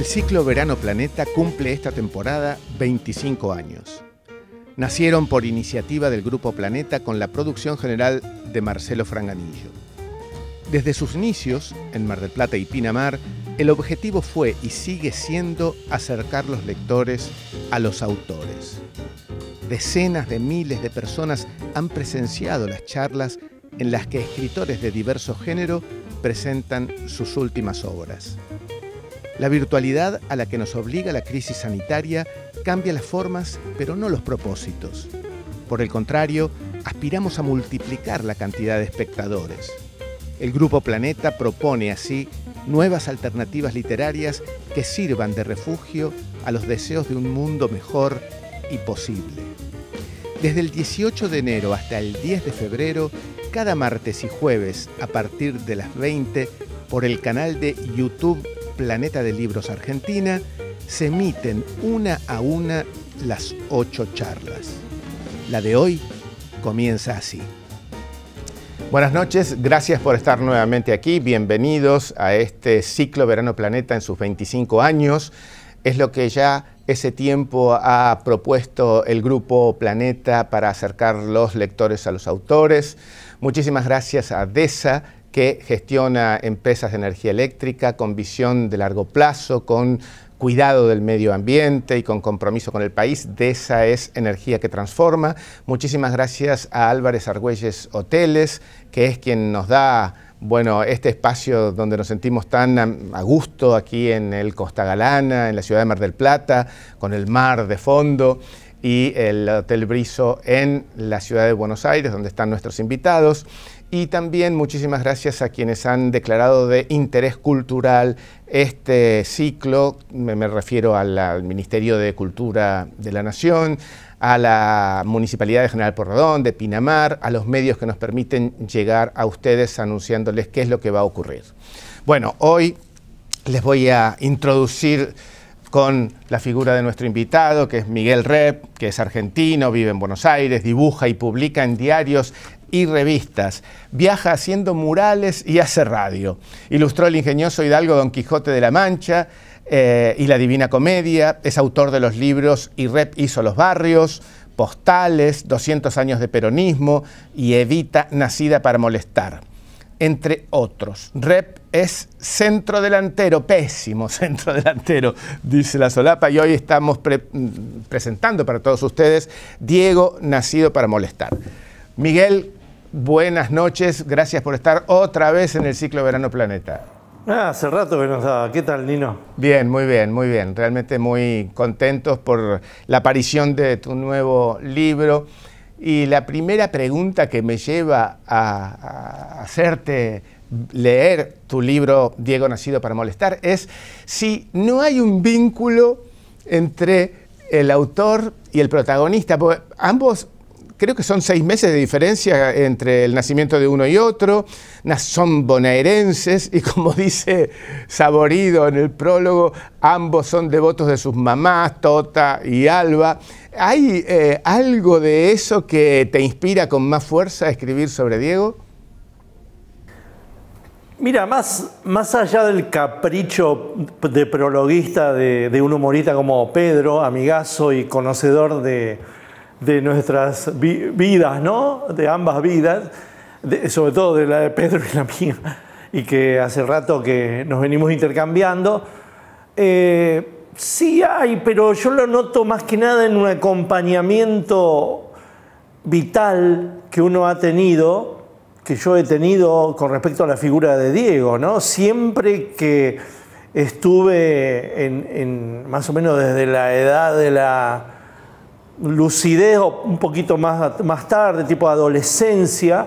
El ciclo Verano Planeta cumple esta temporada 25 años. Nacieron por iniciativa del Grupo Planeta con la producción general de Marcelo Franganillo. Desde sus inicios, en Mar del Plata y Pinamar, el objetivo fue y sigue siendo acercar los lectores a los autores. Decenas de miles de personas han presenciado las charlas en las que escritores de diverso género presentan sus últimas obras. La virtualidad a la que nos obliga la crisis sanitaria cambia las formas, pero no los propósitos. Por el contrario, aspiramos a multiplicar la cantidad de espectadores. El Grupo Planeta propone así nuevas alternativas literarias que sirvan de refugio a los deseos de un mundo mejor y posible. Desde el 18 de enero hasta el 10 de febrero, cada martes y jueves a partir de las 20, por el canal de YouTube Planeta de Libros Argentina, se emiten una a una las 8 charlas. La de hoy comienza así. Buenas noches, gracias por estar nuevamente aquí. Bienvenidos a este ciclo Verano Planeta en sus 25 años. Es lo que ya ese tiempo ha propuesto el Grupo Planeta para acercar los lectores a los autores. Muchísimas gracias a DESA, que gestiona empresas de energía eléctrica con visión de largo plazo, con cuidado del medio ambiente y con compromiso con el país. DESA es energía que transforma. Muchísimas gracias a Álvarez Argüelles Hoteles, que es quien nos da este espacio donde nos sentimos tan a gusto aquí en el Costa Galana, en la ciudad de Mar del Plata, con el mar de fondo, y el Hotel Brizo en la ciudad de Buenos Aires, donde están nuestros invitados. Y también muchísimas gracias a quienes han declarado de interés cultural este ciclo. Me refiero al Ministerio de Cultura de la Nación, a la Municipalidad de General Porredón, de Pinamar, a los medios que nos permiten llegar a ustedes anunciándoles qué es lo que va a ocurrir. Bueno, hoy les voy a introducir con la figura de nuestro invitado, que es Miguel Rep, que es argentino, vive en Buenos Aires, dibuja y publica en diarios y revistas, viaja haciendo murales y hace radio. Ilustró el ingenioso Hidalgo Don Quijote de la Mancha y la Divina Comedia, es autor de los libros Y Rep hizo los barrios, Postales, 200 años de peronismo y Evita nacida para molestar, entre otros. Rep es centrodelantero, pésimo centrodelantero, dice la solapa, y hoy estamos presentando para todos ustedes Diego nacido para molestar. Miguel, buenas noches, gracias por estar otra vez en el ciclo Verano Planeta. Hace rato que nos daba. ¿Qué tal, Nino? Bien, muy bien, muy bien. Realmente muy contentos por la aparición de tu nuevo libro. Y la primera pregunta que me lleva a hacerte leer tu libro Diego nacido para molestar es si no hay un vínculo entre el autor y el protagonista, porque ambos creo que son 6 meses de diferencia entre el nacimiento de uno y otro, son bonaerenses y, como dice Saborido en el prólogo, ambos son devotos de sus mamás, Tota y Alba. ¿Hay algo de eso que te inspira con más fuerza a escribir sobre Diego? Mira, más allá del capricho de prologuista de un humorista como Pedro, amigazo y conocedor de nuestras vidas, ¿no? De ambas vidas, sobre todo de la de Pedro y la mía, y que hace rato que nos venimos intercambiando. Sí hay, pero yo lo noto más que nada en un acompañamiento vital que uno ha tenido, que yo he tenido con respecto a la figura de Diego, ¿no? Siempre que estuve más o menos desde la edad de la lucidez o un poquito más tarde, tipo adolescencia,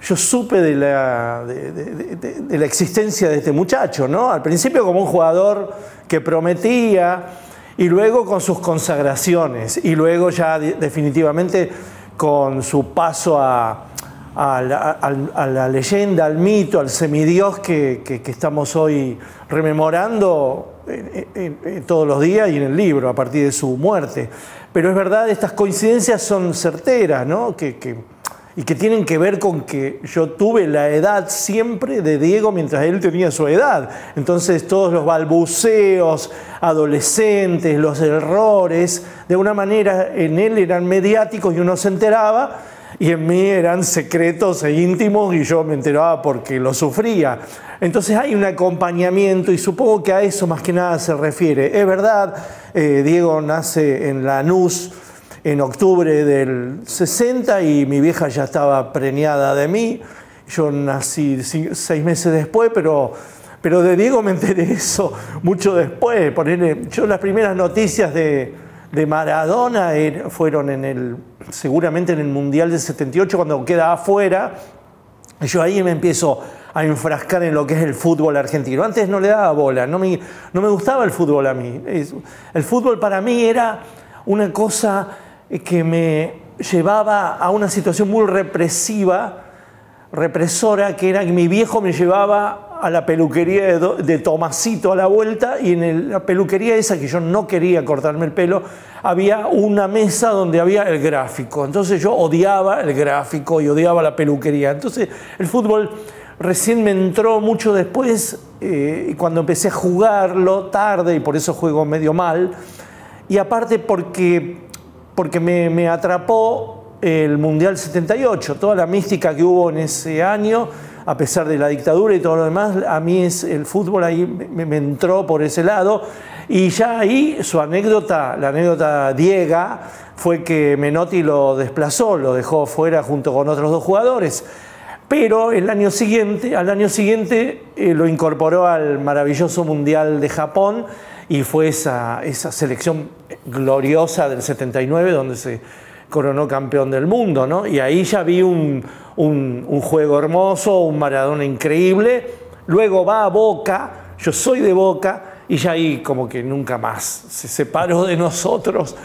yo supe de la existencia de este muchacho, ¿no? Al principio como un jugador que prometía, y luego con sus consagraciones, y luego ya definitivamente con su paso a la leyenda, al mito, al semidios que estamos hoy rememorando todos los días y en el libro, a partir de su muerte. Pero es verdad, estas coincidencias son certeras, ¿no? y que tienen que ver con que yo tuve la edad siempre de Diego mientras él tenía su edad. Entonces todos los balbuceos adolescentes, los errores, de una manera en él eran mediáticos y uno se enteraba, y en mí eran secretos e íntimos y yo me enteraba porque lo sufría. Entonces hay un acompañamiento y supongo que a eso más que nada se refiere. Es verdad, Diego nace en Lanús en octubre del 60 y mi vieja ya estaba preñada de mí. Yo nací 6 meses después, pero de Diego me enteré eso mucho después. Yo las primeras noticias de Maradona fueron seguramente en el Mundial del 78, cuando queda afuera. Yo ahí me empiezo a enfrascar en lo que es el fútbol argentino. Antes no le daba bola, no me gustaba el fútbol a mí. El fútbol para mí era una cosa que me llevaba a una situación muy represora, que era que mi viejo me llevaba a la peluquería de Tomasito a la vuelta, y en la peluquería esa, que yo no quería cortarme el pelo, había una mesa donde había el gráfico. Entonces yo odiaba el gráfico y odiaba la peluquería. Entonces el fútbol recién me entró mucho después, cuando empecé a jugarlo tarde, y por eso juego medio mal, y aparte porque me atrapó el Mundial 78, toda la mística que hubo en ese año, a pesar de la dictadura y todo lo demás. A mí el fútbol ahí me entró por ese lado, y ya ahí la anécdota Diega, fue que Menotti lo desplazó, lo dejó fuera junto con otros 2 jugadores. Pero al año siguiente lo incorporó al maravilloso Mundial de Japón, y fue esa selección gloriosa del 79 donde se coronó campeón del mundo, ¿no? Y ahí ya vi un juego hermoso, un Maradona increíble. Luego va a Boca, yo soy de Boca, y ya ahí como que nunca más se separó de nosotros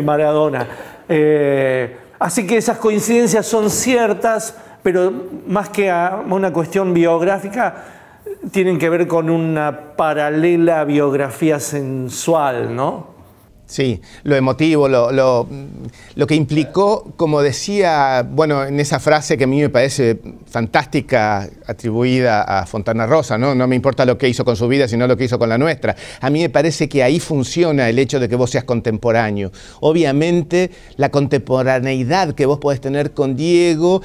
Maradona. Así que esas coincidencias son ciertas, pero más que a una cuestión biográfica, tienen que ver con una paralela biografía sensual, ¿no? Sí, lo emotivo, lo que implicó, como decía, bueno, en esa frase que a mí me parece fantástica, atribuida a Fontana Rosa, ¿no? No me importa lo que hizo con su vida, sino lo que hizo con la nuestra. A mí me parece que ahí funciona el hecho de que vos seas contemporáneo. Obviamente, la contemporaneidad que vos podés tener con Diego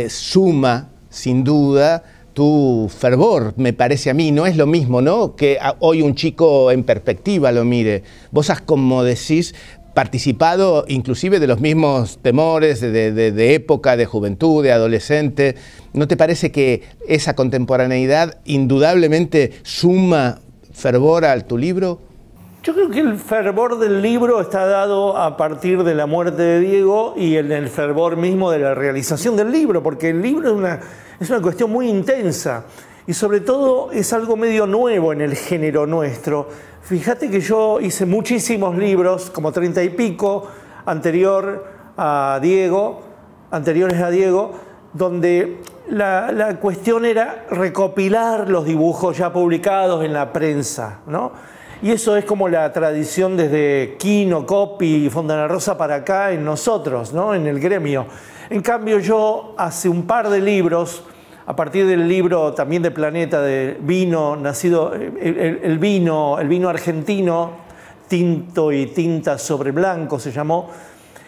suma, sin duda, tu fervor, me parece a mí. No es lo mismo, ¿no?, que hoy un chico en perspectiva lo mire. Vos has, como decís, participado inclusive de los mismos temores de época, de juventud, de adolescente. ¿No te parece que esa contemporaneidad indudablemente suma fervor a tu libro? Yo creo que el fervor del libro está dado a partir de la muerte de Diego y en el fervor mismo de la realización del libro, porque el libro es una cuestión muy intensa y sobre todo es algo medio nuevo en el género nuestro. Fíjate que yo hice muchísimos libros, como 30 y pico, anteriores a Diego, donde la cuestión era recopilar los dibujos ya publicados en la prensa, ¿no? Y eso es como la tradición desde Quino, Coppi y Fontana Rosa para acá en nosotros, ¿no?, en el gremio. En cambio, yo hace un par de libros, a partir del libro también de Planeta, de vino, el vino argentino, tinto y tinta sobre blanco se llamó.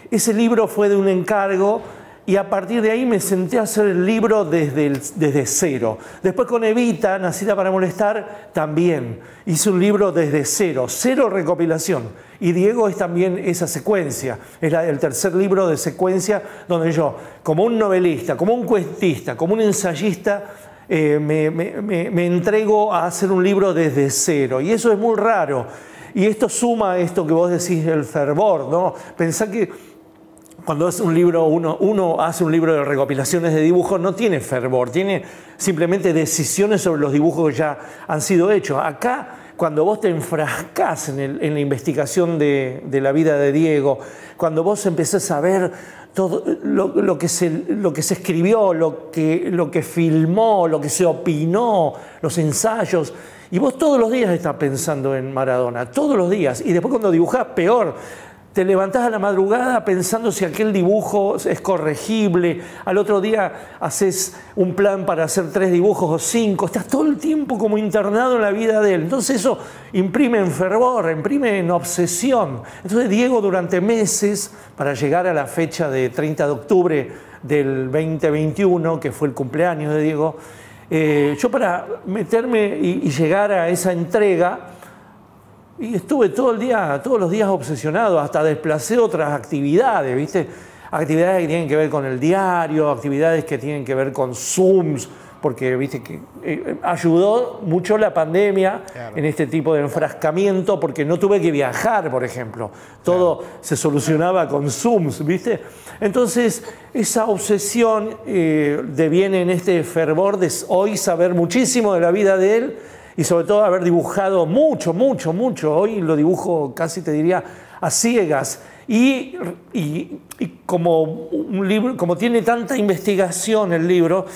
Ese libro fue de un encargo y a partir de ahí me senté a hacer el libro desde cero. Después con Evita, Nacida para molestar, también hice un libro desde cero recopilación. Y Diego es también esa secuencia, es el tercer libro de secuencia donde yo, como un novelista, como un cuentista, como un ensayista, me entrego a hacer un libro desde cero. Y eso es muy raro. Y esto suma a esto que vos decís, el fervor, ¿no? Pensá que cuando hace un libro, uno hace un libro de recopilaciones de dibujos, no tiene fervor, tiene simplemente decisiones sobre los dibujos que ya han sido hechos. Acá, cuando vos te enfrascás en la investigación de la vida de Diego, cuando vos empezás a ver todo lo que se escribió, lo que filmó, lo que se opinó, los ensayos, y vos todos los días estás pensando en Maradona, todos los días, y después cuando dibujás, peor. te levantás a la madrugada pensando si aquel dibujo es corregible, al otro día haces un plan para hacer 3 dibujos o 5, estás todo el tiempo como internado en la vida de él. Entonces eso imprime en fervor, imprime en obsesión. Entonces Diego durante meses, para llegar a la fecha de 30 de octubre del 2021, que fue el cumpleaños de Diego, yo para meterme y llegar a esa entrega, y estuve todos los días obsesionado, hasta desplacé otras actividades, ¿viste? Actividades que tienen que ver con el diario, actividades que tienen que ver con Zooms, porque viste que ayudó mucho la pandemia en este tipo de enfrascamiento, porque no tuve que viajar, por ejemplo. Todo se solucionaba con Zooms, ¿viste? Entonces, esa obsesión deviene en este fervor de hoy saber muchísimo de la vida de él, y sobre todo haber dibujado mucho. Hoy lo dibujo casi, te diría, a ciegas. Y como un libro, como tiene tanta investigación el libro,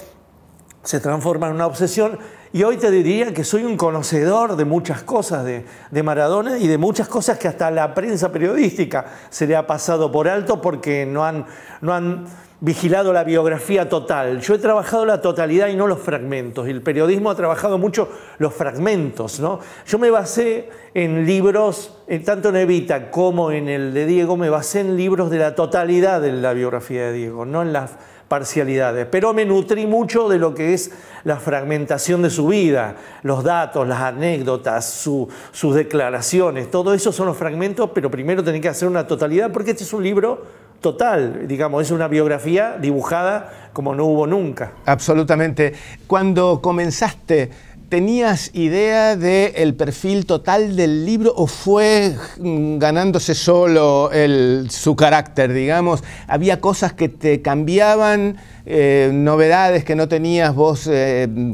se transforma en una obsesión. Y hoy te diría que soy un conocedor de muchas cosas de Maradona y de muchas cosas que hasta la prensa periodística se le ha pasado por alto porque no han vigilado la biografía total. Yo he trabajado la totalidad y no los fragmentos. Y el periodismo ha trabajado mucho los fragmentos, ¿no? Yo me basé en libros, tanto en Evita como en el de Diego, me basé en libros de la totalidad de la biografía de Diego, no en las parcialidades. Pero me nutrí mucho de lo que es la fragmentación de su vida, los datos, las anécdotas, sus declaraciones. Todo eso son los fragmentos, pero primero tenés que hacer una totalidad porque este es un libro total, digamos, es una biografía dibujada como no hubo nunca. Absolutamente. Cuando comenzaste, ¿tenías idea del perfil total del libro o fue ganándose solo su carácter, digamos? ¿Había cosas que te cambiaban, novedades que no tenías vos,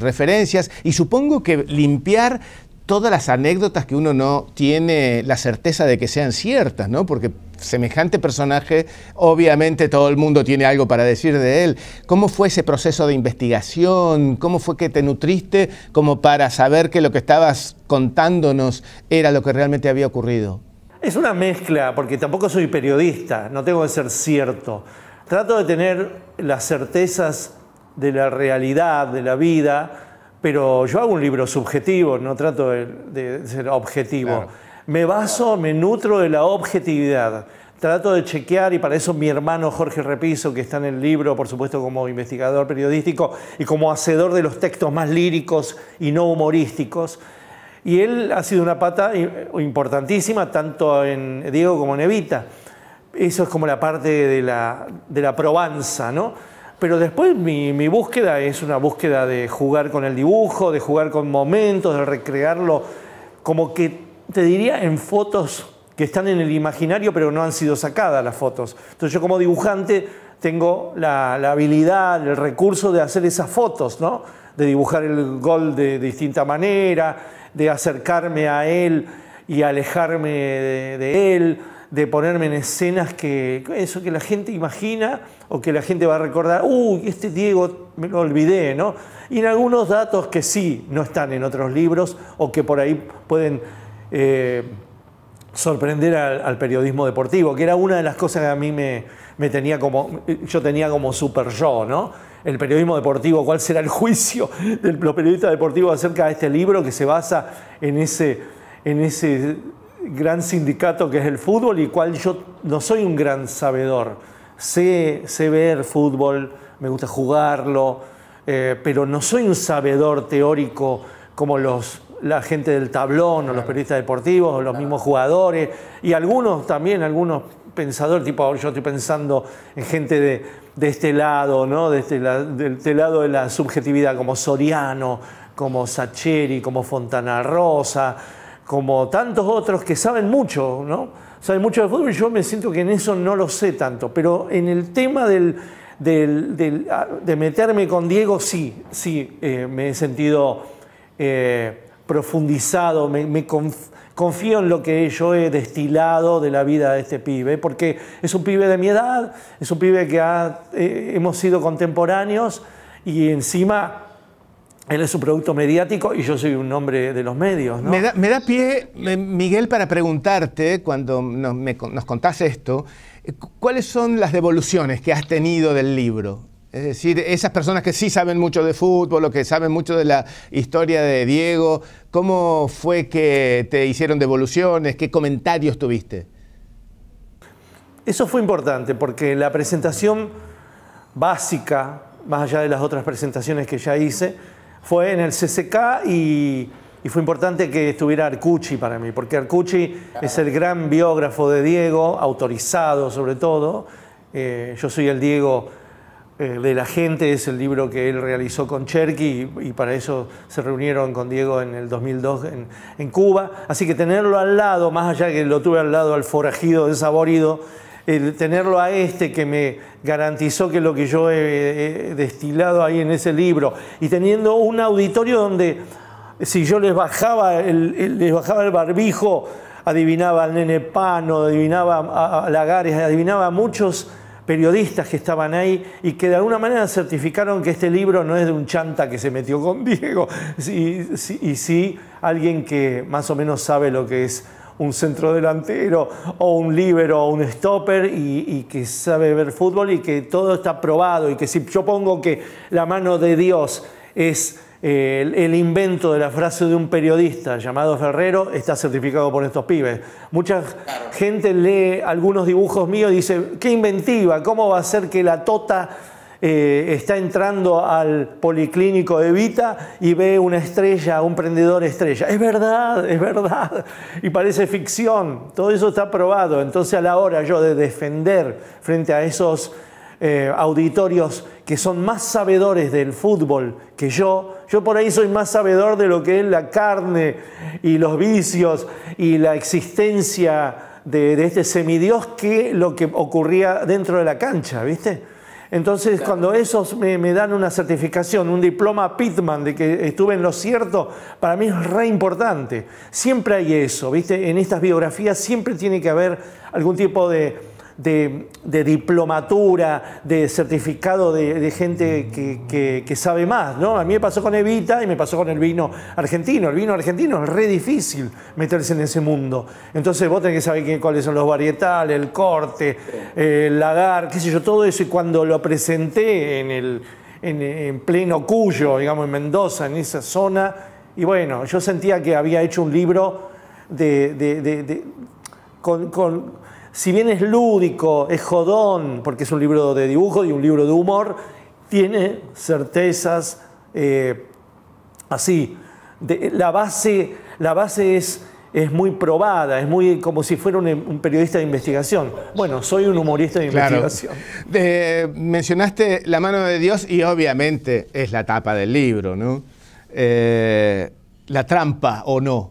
referencias? Y supongo que limpiar todas las anécdotas que uno no tiene la certeza de que sean ciertas, ¿no? Porque semejante personaje, obviamente todo el mundo tiene algo para decir de él. ¿Cómo fue ese proceso de investigación? ¿Cómo fue que te nutriste como para saber que lo que estabas contándonos era lo que realmente había ocurrido? Es una mezcla, porque tampoco soy periodista, no tengo que ser cierto. Trato de tener las certezas de la realidad, de la vida, pero yo hago un libro subjetivo, no trato de ser objetivo. Claro. Me nutro de la objetividad. Trato de chequear, y para eso mi hermano Jorge Repiso, que está en el libro, por supuesto como investigador periodístico y como hacedor de los textos más líricos y no humorísticos. Y él ha sido una pata importantísima, tanto en Diego como en Evita. Eso es como la parte de la probanza, ¿no? Pero después mi búsqueda es una búsqueda de jugar con el dibujo, de jugar con momentos, de recrearlo, como que te diría en fotos que están en el imaginario pero no han sido sacadas las fotos. Entonces yo como dibujante tengo la habilidad, el recurso de hacer esas fotos, ¿no? De dibujar el gol de distinta manera, de acercarme a él y alejarme de él, de ponerme en escenas que la gente imagina o que la gente va a recordar, uy, este Diego me lo olvidé, ¿no? Y en algunos datos que sí no están en otros libros o que por ahí pueden sorprender al periodismo deportivo, que era una de las cosas que a mí yo tenía como super yo, ¿no? El periodismo deportivo, ¿cuál será el juicio de los periodistas deportivos acerca de este libro que se basa en ese gran sindicato que es el fútbol y cual yo no soy un gran sabedor? Sé ver fútbol, me gusta jugarlo, pero no soy un sabedor teórico como la gente del tablón o los periodistas deportivos o los mismos jugadores y algunos pensadores, tipo yo estoy pensando en gente de este lado, ¿no? De este lado de la subjetividad, como Soriano, como Sacheri, como Fontana Rosa, como tantos otros que saben mucho, ¿no? Saben mucho de fútbol y yo me siento que en eso no lo sé tanto, pero en el tema de meterme con Diego sí, me he sentido profundizado, confío en lo que yo he destilado de la vida de este pibe, porque es un pibe de mi edad, es un pibe que hemos sido contemporáneos y encima Él es un producto mediático y yo soy un hombre de los medios, ¿no? Me da pie, Miguel, para preguntarte, cuando nos contás esto, ¿cuáles son las devoluciones que has tenido del libro? Es decir, esas personas que sí saben mucho de fútbol o que saben mucho de la historia de Diego, ¿cómo fue que te hicieron devoluciones? ¿Qué comentarios tuviste? Eso fue importante porque la presentación básica, más allá de las otras presentaciones que ya hice, fue en el CCK y fue importante que estuviera Arcucci para mí, porque Arcucci es el gran biógrafo de Diego, autorizado sobre todo. Yo soy el Diego de la gente, es el libro que él realizó con Cherky y para eso se reunieron con Diego en el 2002 en Cuba. Así que tenerlo al lado, más allá de que lo tuve al lado al forajido desaborido, tenerlo a este que me garantizó que lo que yo he destilado ahí en ese libro y teniendo un auditorio donde si yo les bajaba el barbijo, adivinaba al Nene Pano, adivinaba a Lagares, adivinaba a muchos periodistas que estaban ahí y que de alguna manera certificaron que este libro no es de un chanta que se metió con Diego, y sí alguien que más o menos sabe lo que es un centrodelantero o un líbero o un stopper y que sabe ver fútbol y que todo está probado y que si yo pongo que la mano de Dios es el invento de la frase de un periodista llamado Ferrero, está certificado por estos pibes. Mucha gente lee algunos dibujos míos y dice, qué inventiva, ¿cómo va a ser que la Tota está entrando al policlínico de Evita y ve una estrella, un prendedor estrella? Es verdad, y parece ficción, todo eso está probado. Entonces a la hora yo de defender frente a esos auditorios que son más sabedores del fútbol que yo por ahí soy más sabedor de lo que es la carne y los vicios y la existencia de este semidios que lo que ocurría dentro de la cancha, ¿viste? Entonces, claro, cuando esos me dan una certificación, un diploma Pitman de que estuve en lo cierto, para mí es re importante. Siempre hay eso, ¿viste? En estas biografías siempre tiene que haber algún tipo de diplomatura, de certificado de gente que sabe más, ¿no? A mí me pasó con Evita y me pasó con el vino argentino. El vino argentino es re difícil meterse en ese mundo. Entonces vos tenés que saber cuáles son los varietales, el corte, el lagar, qué sé yo, todo eso. Y cuando lo presenté en pleno Cuyo, digamos, en Mendoza, en esa zona, y bueno, yo sentía que había hecho un libro si bien es lúdico, es jodón, porque es un libro de dibujo y un libro de humor, tiene certezas así. La base es muy probada, es muy como si fuera un periodista de investigación. Bueno, soy un humorista de investigación. Mencionaste La mano de Dios y obviamente es la tapa del libro, ¿no? La trampa o no.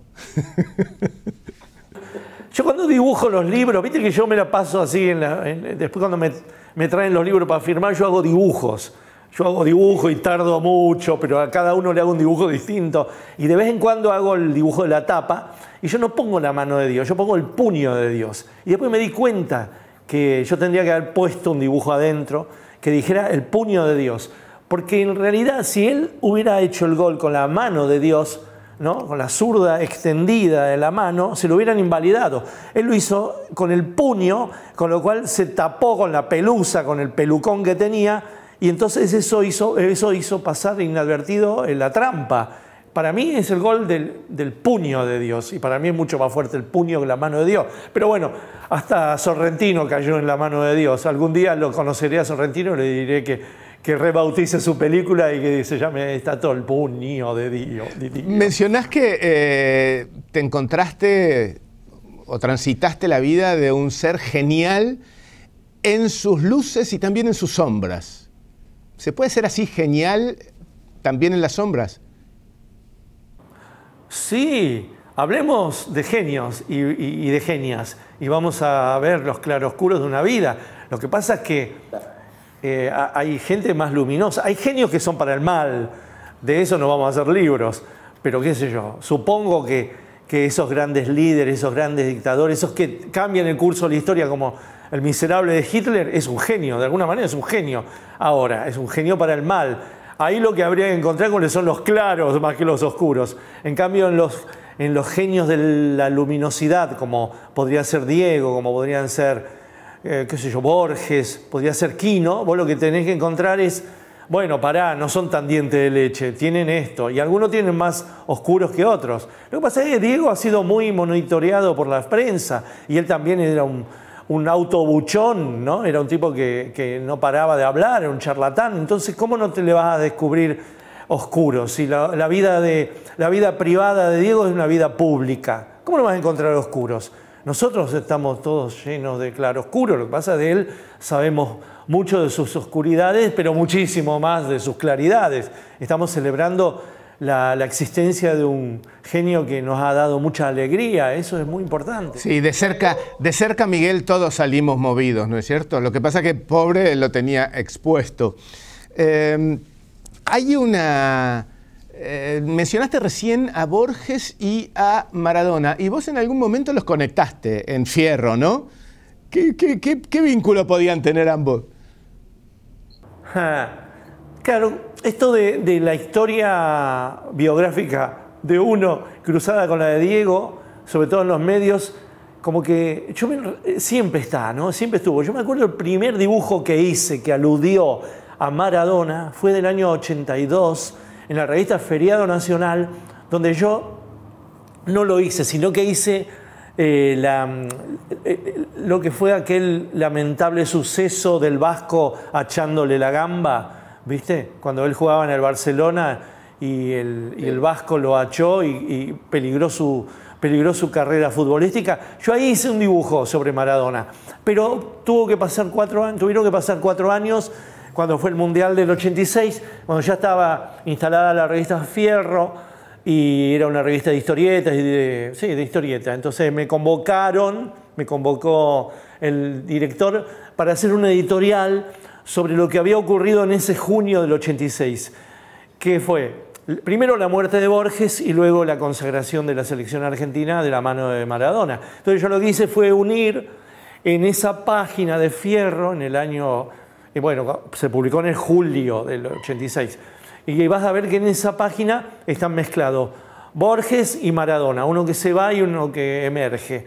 Yo cuando dibujo los libros, viste que yo me la paso así, después cuando me traen los libros para firmar, yo hago dibujos. Yo hago dibujo y tardo mucho, pero a cada uno le hago un dibujo distinto. Y de vez en cuando hago el dibujo de la tapa, y yo no pongo la mano de Dios, yo pongo el puño de Dios. Y después me di cuenta que yo tendría que haber puesto un dibujo adentro que dijera el puño de Dios. Porque en realidad, si él hubiera hecho el gol con la mano de Dios, ¿no? Con la zurda extendida de la mano, se lo hubieran invalidado. Él lo hizo con el puño, con lo cual se tapó con la pelusa, con el pelucón que tenía, y entonces eso hizo pasar inadvertido en la trampa. Para mí es el gol del puño de Dios, y para mí es mucho más fuerte el puño que la mano de Dios. Pero bueno, hasta Sorrentino cayó en la mano de Dios. Algún día lo conoceré a Sorrentino y le diré que rebautice su película y que se llame Está todo el puño de Dios. Mencionás que te encontraste o transitaste la vida de un ser genial en sus luces y también en sus sombras. ¿Se puede ser así genial también en las sombras? Sí, hablemos de genios y de genias y vamos a ver los claroscuros de una vida. Lo que pasa es que hay gente más luminosa, hay genios que son para el mal, de eso no vamos a hacer libros, pero qué sé yo, supongo que esos grandes líderes, esos grandes dictadores, esos que cambian el curso de la historia como el miserable de Hitler, es un genio, de alguna manera es un genio. Ahora, es un genio para el mal. ahí lo que habría que encontrar cuáles son los claros más que los oscuros. En cambio, en los genios de la luminosidad, como podría ser Diego, como podrían ser, qué sé yo, Borges, podría ser Quino, vos lo que tenés que encontrar es, bueno, pará, no son tan dientes de leche, tienen esto, y algunos tienen más oscuros que otros. Lo que pasa es que Diego ha sido muy monitoreado por la prensa, y él también era un autobuchón, ¿no? Era un tipo que no paraba de hablar, era un charlatán. Entonces, ¿cómo no te le vas a descubrir oscuros? Si la vida privada de Diego es una vida pública, ¿cómo no vas a encontrar oscuros? Nosotros estamos todos llenos de claroscuros. Lo que pasa es que de él sabemos mucho de sus oscuridades, pero muchísimo más de sus claridades. Estamos celebrando la existencia de un genio que nos ha dado mucha alegría. Eso es muy importante. Sí, de cerca, Miguel, todos salimos movidos, ¿no es cierto? Lo que pasa es que pobre lo tenía expuesto. Hay una... mencionaste recién a Borges y a Maradona, y vos en algún momento los conectaste en Fierro, ¿no? ¿Qué vínculo podían tener ambos? Claro, esto de la historia biográfica de uno cruzada con la de Diego, sobre todo en los medios, como que siempre está, ¿no? Siempre estuvo. Yo me acuerdo el primer dibujo que hice que aludió a Maradona fue del año 82 en la revista Feriado Nacional, donde yo no lo hice, sino que hice lo que fue aquel lamentable suceso del Vasco echándole la gamba, ¿viste? Cuando él jugaba en el Barcelona y el Vasco lo achó y peligró su carrera futbolística. Yo ahí hice un dibujo sobre Maradona, pero tuvieron que pasar 4 años cuando fue el Mundial del 86, cuando ya estaba instalada la revista Fierro, y era una revista de historietas, de historietas. Entonces me convocó el director para hacer una editorial sobre lo que había ocurrido en ese junio del 86, que fue primero la muerte de Borges y luego la consagración de la selección argentina de la mano de Maradona. Entonces yo lo que hice fue unir en esa página de Fierro, en el año, bueno, se publicó en el julio del 86, y vas a ver que en esa página están mezclados Borges y Maradona, uno que se va y uno que emerge.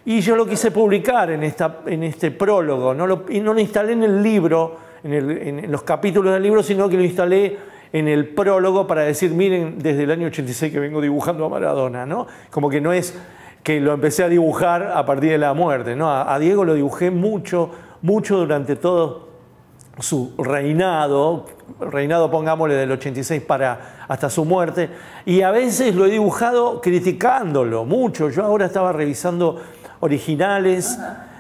Y yo lo quise publicar en este prólogo, y no lo instalé en el libro, en los capítulos del libro, sino que lo instalé en el prólogo para decir, miren, desde el año 86 que vengo dibujando a Maradona, ¿no? Como que no es que lo empecé a dibujar a partir de la muerte, ¿no? A Diego lo dibujé mucho durante todo su reinado, pongámosle del 86 hasta su muerte, y a veces lo he dibujado criticándolo mucho. Yo ahora estaba revisando originales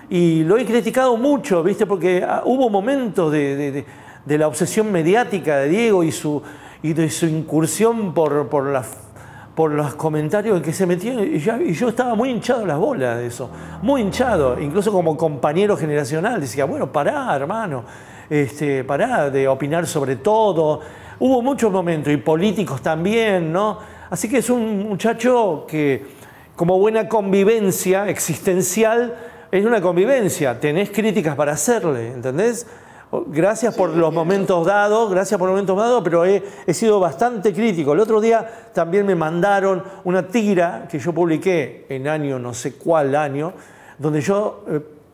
y lo he criticado mucho, ¿viste? Porque hubo momentos de la obsesión mediática de Diego y de su incursión por los comentarios en que se metió, y yo estaba muy hinchado las bolas de eso, muy hinchado, incluso como compañero generacional. Decía, bueno, pará, hermano, pará de opinar sobre todo. Hubo muchos momentos, y políticos también, ¿no? Así que es un muchacho que, como buena convivencia existencial, es una convivencia, tenés críticas para hacerle, ¿entendés? Gracias por los momentos dados, pero he sido bastante crítico. El otro día también me mandaron una tira que yo publiqué en no sé cuál año, donde yo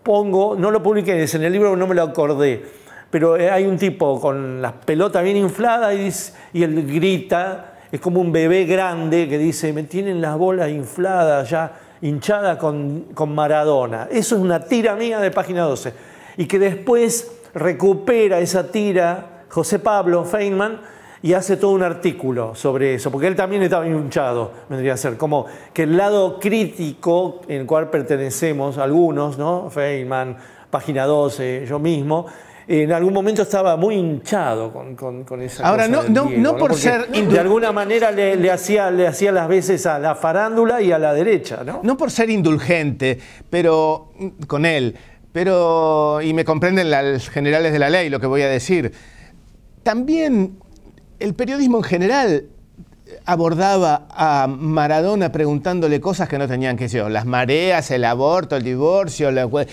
pongo, no lo publiqué en el libro, no me lo acordé, pero hay un tipo con las pelotas bien infladas y él grita, es como un bebé grande que dice, me tienen las bolas infladas ya, hinchadas con Maradona. Eso es una tira mía de página 12. Y que después recupera esa tira José Pablo Feynman y hace todo un artículo sobre eso, porque él también estaba hinchado, vendría a ser como que el lado crítico en el cual pertenecemos algunos, ¿no? Feynman, página 12, yo mismo, en algún momento estaba muy hinchado con esa Ahora, cosa. No por ser de alguna manera le hacía las veces a la farándula y a la derecha, ¿no? No por ser indulgente, pero con él, y me comprenden los generales de la ley lo que voy a decir. También el periodismo en general abordaba a Maradona preguntándole cosas que no tenían que ser, las mareas, el aborto, el divorcio. Él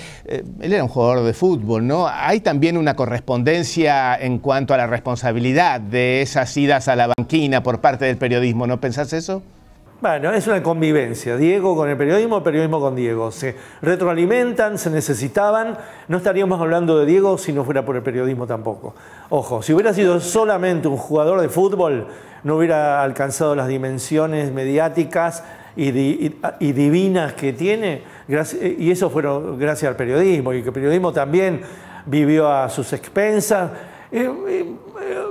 era un jugador de fútbol, ¿no? Hay también una correspondencia en cuanto a la responsabilidad de esas idas a la banquina por parte del periodismo, ¿no pensás eso? Bueno, es una convivencia, Diego con el periodismo con Diego. Se retroalimentan, se necesitaban. No estaríamos hablando de Diego si no fuera por el periodismo tampoco. Ojo, si hubiera sido solamente un jugador de fútbol, no hubiera alcanzado las dimensiones mediáticas y divinas que tiene, y eso fueron gracias al periodismo, y que el periodismo también vivió a sus expensas.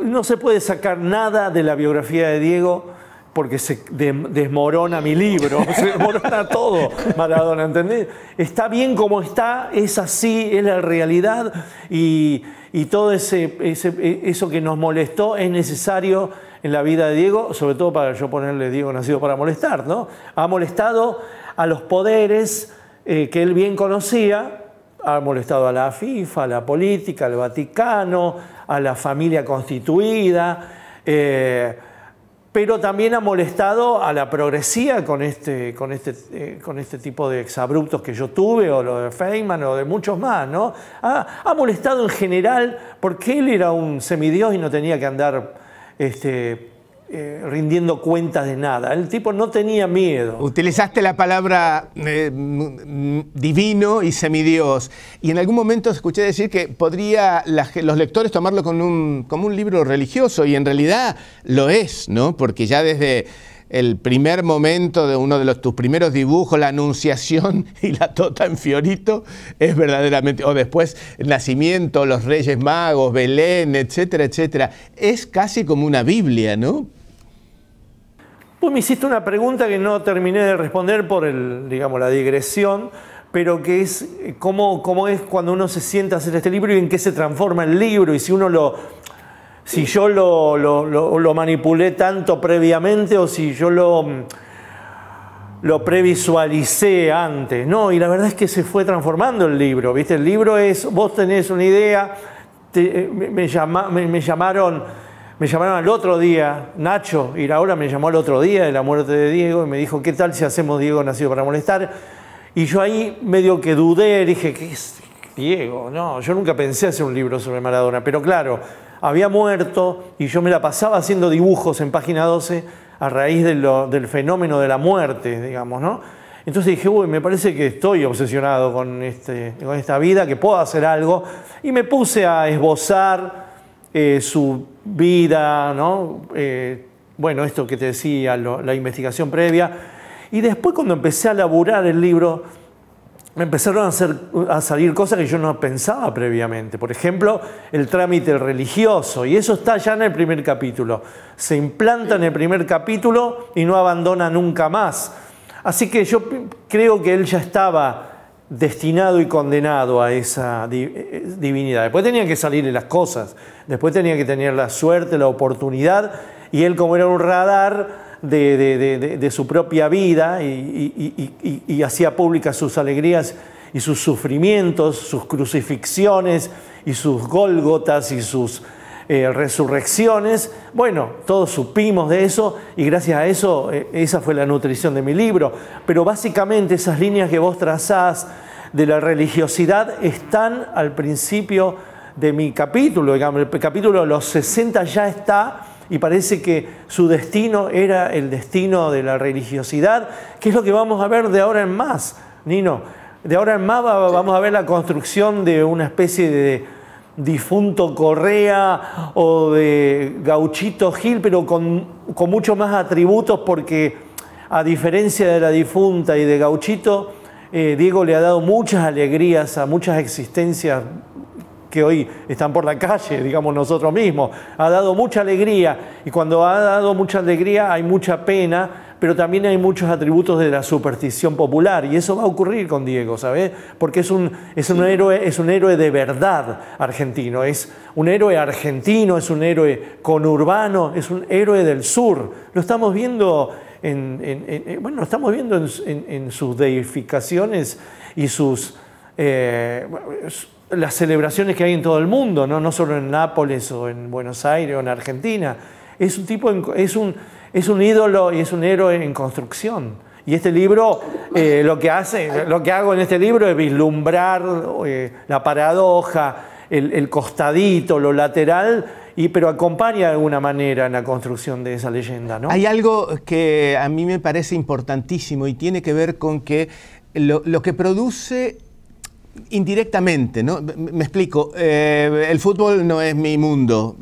No se puede sacar nada de la biografía de Diego porque se desmorona mi libro, se desmorona todo, Maradona, ¿entendés? Está bien como está, es así, es la realidad, y todo eso que nos molestó es necesario en la vida de Diego, sobre todo para yo ponerle Diego nacido para molestar, ¿no? Ha molestado a los poderes que él bien conocía, ha molestado a la FIFA, a la política, al Vaticano, a la familia constituida, pero también ha molestado a la progresía con este tipo de exabruptos que yo tuve, o lo de Feynman, o de muchos más, ¿no? Ha molestado en general porque él era un semidios y no tenía que andar rindiendo cuentas de nada. El tipo no tenía miedo. Utilizaste la palabra divino y semidios, y en algún momento escuché decir que podría los lectores tomarlo como un libro religioso, y en realidad lo es, ¿no? Porque ya desde el primer momento de uno de tus primeros dibujos, la Anunciación y la Tota en Fiorito, es verdaderamente, o después el Nacimiento, los Reyes Magos, Belén, etcétera, etcétera. Es casi como una Biblia, ¿no? Pues me hiciste una pregunta que no terminé de responder por la digresión, pero que es cómo es cuando uno se sienta a hacer este libro y en qué se transforma el libro, y si yo lo manipulé tanto previamente o si yo lo previsualicé antes. No, y la verdad es que se fue transformando el libro, ¿viste? El libro es, vos tenés una idea, me llamaron al otro día, Nacho Iraola me llamó al otro día de la muerte de Diego y me dijo, ¿qué tal si hacemos Diego nacido para molestar? Y yo ahí medio que dudé, dije, ¿qué es Diego? No, yo nunca pensé hacer un libro sobre Maradona, pero claro, había muerto y yo me la pasaba haciendo dibujos en Página 12 a raíz del fenómeno de la muerte, digamos, ¿no? Entonces dije, uy, me parece que estoy obsesionado con esta vida, que puedo hacer algo, y me puse a esbozar su vida, ¿no? Bueno, esto que te decía, la investigación previa. Y después, cuando empecé a laburar el libro, me empezaron a salir cosas que yo no pensaba previamente. Por ejemplo, el trámite religioso, y eso está ya en el primer capítulo. Se implanta en el primer capítulo y no abandona nunca más. Así que yo creo que él ya estaba destinado y condenado a esa divinidad. Después tenían que salirle las cosas, después tenía que tener la suerte, la oportunidad, y él, como era un radar de su propia vida y hacía públicas sus alegrías y sus sufrimientos, sus crucifixiones y sus gólgotas y sus resurrecciones. Bueno, todos supimos de eso y gracias a eso esa fue la nutrición de mi libro. Pero básicamente esas líneas que vos trazás de la religiosidad están al principio de mi capítulo. Digamos, el capítulo de los 60 ya está, y parece que su destino era el destino de la religiosidad, que es lo que vamos a ver de ahora en más, Nino. De ahora en más vamos a ver la construcción de una especie de difunto Correa o de Gauchito Gil, pero con mucho más atributos, porque a diferencia de la difunta y de Gauchito, Diego le ha dado muchas alegrías a muchas existencias que hoy están por la calle, digamos nosotros mismos. Ha dado mucha alegría, y cuando ha dado mucha alegría hay mucha pena, pero también hay muchos atributos de la superstición popular, y eso va a ocurrir con Diego, ¿sabes? Porque es un héroe de verdad argentino, es un héroe argentino, es un héroe conurbano, es un héroe del sur. Lo estamos viendo en sus deificaciones y las celebraciones que hay en todo el mundo, no solo en Nápoles o en Buenos Aires o en Argentina. Es un es un ídolo y es un héroe en construcción. Y este libro, lo que hago en este libro es vislumbrar la paradoja, el costadito, lo lateral, pero acompaña de alguna manera en la construcción de esa leyenda, ¿no? Hay algo que a mí me parece importantísimo y tiene que ver con que lo que produce indirectamente, ¿no? Me explico, el fútbol no es mi mundo,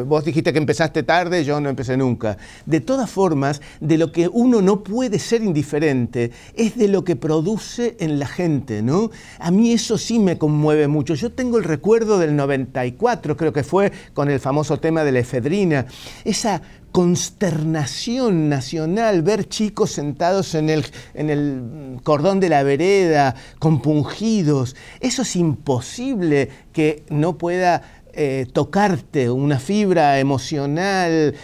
vos dijiste que empezaste tarde, yo no empecé nunca. De todas formas, de lo que uno no puede ser indiferente es de lo que produce en la gente, ¿no? A mí eso sí me conmueve mucho. Yo tengo el recuerdo del 94, creo que fue con el famoso tema de la efedrina, esa consternación nacional, ver chicos sentados en el cordón de la vereda, compungidos. Eso es imposible que no pueda tocarte una fibra emocional,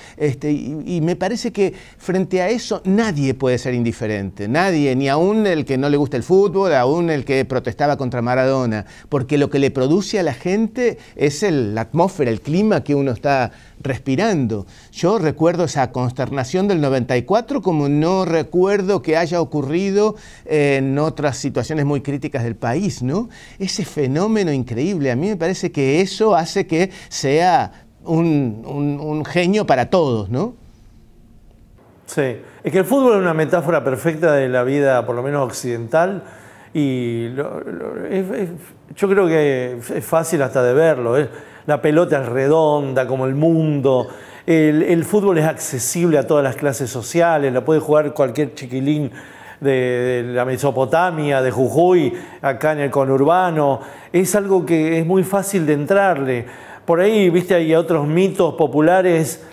y me parece que frente a eso nadie puede ser indiferente, nadie, ni aún el que no le gusta el fútbol, aún el que protestaba contra Maradona, porque lo que le produce a la gente es la atmósfera, el clima que uno está respirando. Yo recuerdo esa consternación del 94 como no recuerdo que haya ocurrido en otras situaciones muy críticas del país, ¿no? Ese fenómeno increíble, a mí me parece que eso hace que sea un genio para todos, ¿no? Sí, es que el fútbol es una metáfora perfecta de la vida, por lo menos occidental, y yo creo que es fácil hasta de verlo. La pelota es redonda como el mundo, el fútbol es accesible a todas las clases sociales, lo puede jugar cualquier chiquilín de la Mesopotamia, de Jujuy, acá en el conurbano. Es algo que es muy fácil de entrarle. Por ahí, viste, hay otros mitos populares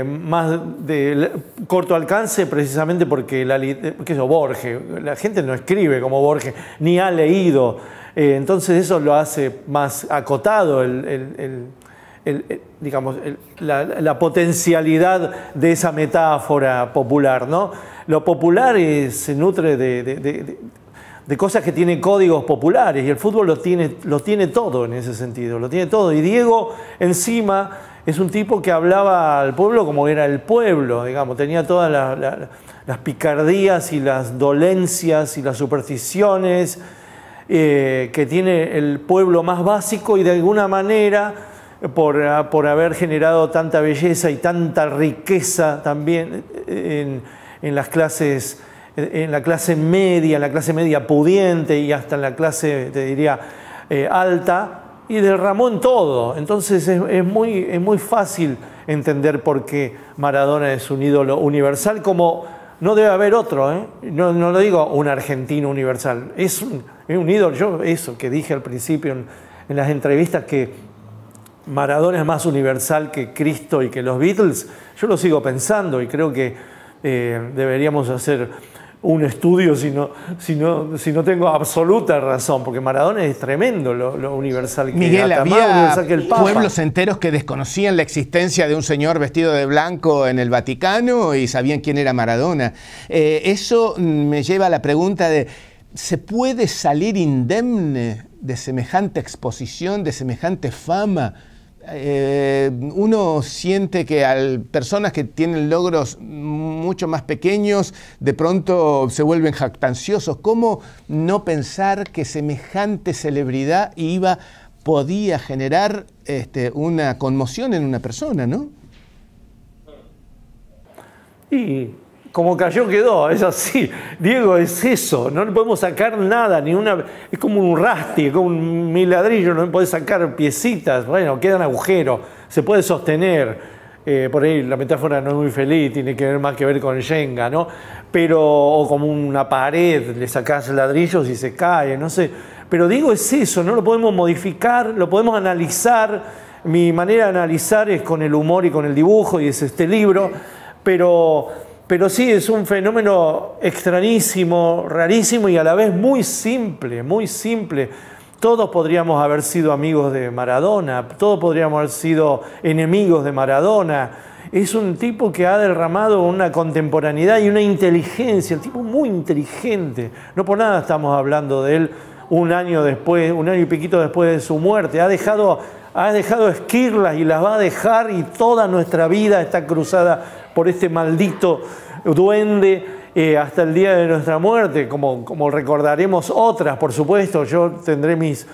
más de corto alcance, precisamente porque Borges, la gente no escribe como Borges, ni ha leído. Entonces eso lo hace más acotado digamos, la potencialidad de esa metáfora popular, ¿no? Lo popular se nutre de cosas que tienen códigos populares, y el fútbol lo tiene todo en ese sentido, lo tiene todo. Y Diego encima es un tipo que hablaba al pueblo como era el pueblo, digamos, tenía todas las picardías y las dolencias y las supersticiones que tiene el pueblo más básico, y de alguna manera, por haber generado tanta belleza y tanta riqueza también en las clases, en la clase media pudiente y hasta en la clase, te diría, alta, y derramó en todo. Entonces es muy fácil entender por qué Maradona es un ídolo universal, como no debe haber otro, ¿eh? No lo digo un argentino universal, es un ídolo. Yo eso que dije al principio en las entrevistas, que Maradona es más universal que Cristo y que los Beatles, yo lo sigo pensando, y creo que deberíamos hacer un estudio si no tengo absoluta razón, porque Maradona es tremendo lo universal que Miguel, es, había universal que el Papa. Pueblos enteros que desconocían la existencia de un señor vestido de blanco en el Vaticano y sabían quién era Maradona. Eso me lleva a la pregunta de: ¿se puede salir indemne de semejante exposición, de semejante fama? Uno siente que personas que tienen logros mucho más pequeños de pronto se vuelven jactanciosos. ¿Cómo no pensar que semejante celebridad podía generar una conmoción en una persona, ¿no? Y como cayó quedó, es así. Diego es eso, no le podemos sacar nada, es como un rasti, es como un ladrillo, no le podés sacar piecitas, bueno, quedan agujeros, se puede sostener. Por ahí la metáfora no es muy feliz, tiene más que ver con el Shenga, ¿no? O como una pared, le sacás ladrillos y se cae, no sé. Pero Diego es eso, no lo podemos modificar, lo podemos analizar. Mi manera de analizar es con el humor y con el dibujo, y es este libro, pero sí, es un fenómeno extrañísimo, rarísimo, y a la vez muy simple, muy simple. Todos podríamos haber sido amigos de Maradona, todos podríamos haber sido enemigos de Maradona. Es un tipo que ha derramado una contemporaneidad y una inteligencia, un tipo muy inteligente. No por nada estamos hablando de él un año y piquito después de su muerte. Ha dejado ha dejado esquirlas y las va a dejar, y toda nuestra vida está cruzada por este maldito duende hasta el día de nuestra muerte, como recordaremos otras, por supuesto. Yo tendré mis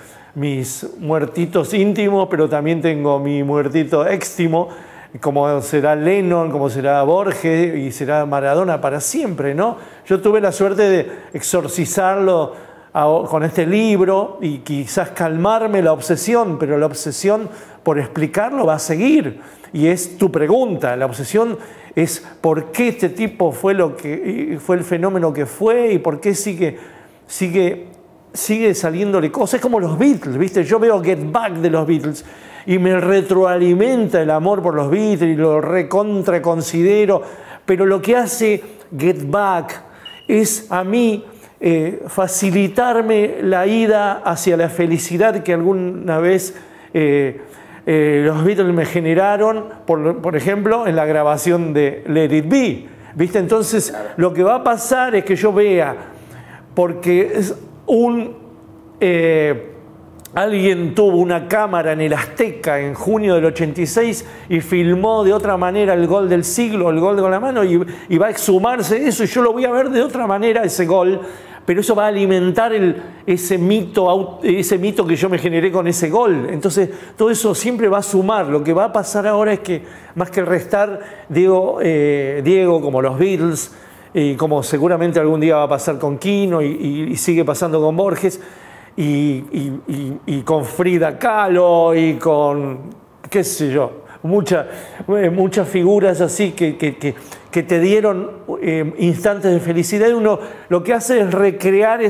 muertitos íntimos, pero también tengo mi muertito éxtimo, como será Lennon, como será Borges y será Maradona para siempre, ¿no? Yo tuve la suerte de exorcizarlo con este libro y quizás calmarme la obsesión, pero la obsesión por explicarlo va a seguir. Y es tu pregunta, la obsesión es por qué este tipo fue el fenómeno que fue y por qué sigue saliéndole cosas. Es como los Beatles, ¿viste? Yo veo Get Back de los Beatles y me retroalimenta el amor por los Beatles y lo recontraconsidero, pero lo que hace Get Back es a mí facilitarme la ida hacia la felicidad que alguna vez los Beatles me generaron, por ejemplo, en la grabación de Let It Be, ¿viste? Entonces, lo que va a pasar es que yo vea, porque es alguien tuvo una cámara en el Azteca en junio del 86 y filmó de otra manera el gol del siglo, el gol con la mano, y va a exhumarse eso, y yo lo voy a ver de otra manera, ese gol, pero eso va a alimentar ese mito que yo me generé con ese gol. Entonces, todo eso siempre va a sumar. Lo que va a pasar ahora es que, más que restar, Diego, como los Beatles, y como seguramente algún día va a pasar con Quino y sigue pasando con Borges, y con Frida Kahlo y con, qué sé yo, muchas figuras así que te dieron instantes de felicidad. Uno lo que hace es recrear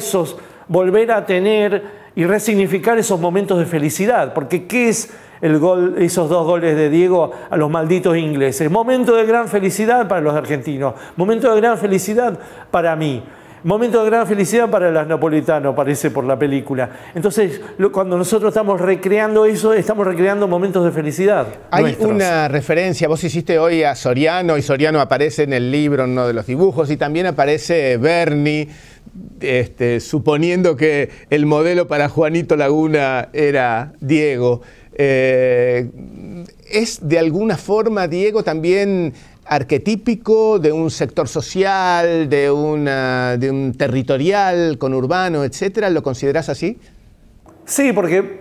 volver a tener y resignificar esos momentos de felicidad. Porque ¿qué es el gol, esos 2 goles de Diego a los malditos ingleses? Momento de gran felicidad para los argentinos, momento de gran felicidad para mí. Momento de gran felicidad para los napolitanos, parece, por la película. Entonces, cuando nosotros estamos recreando eso, estamos recreando momentos de felicidad. Hay nuestros. una referencia, vos hiciste hoy a Soriano, y Soriano aparece en el libro, en uno de los dibujos, y también aparece Berni, suponiendo que el modelo para Juanito Laguna era Diego. ¿Es de alguna forma, Diego, también arquetípico de un sector social, de un territorial, conurbano, etcétera? ¿Lo considerás así? Sí, porque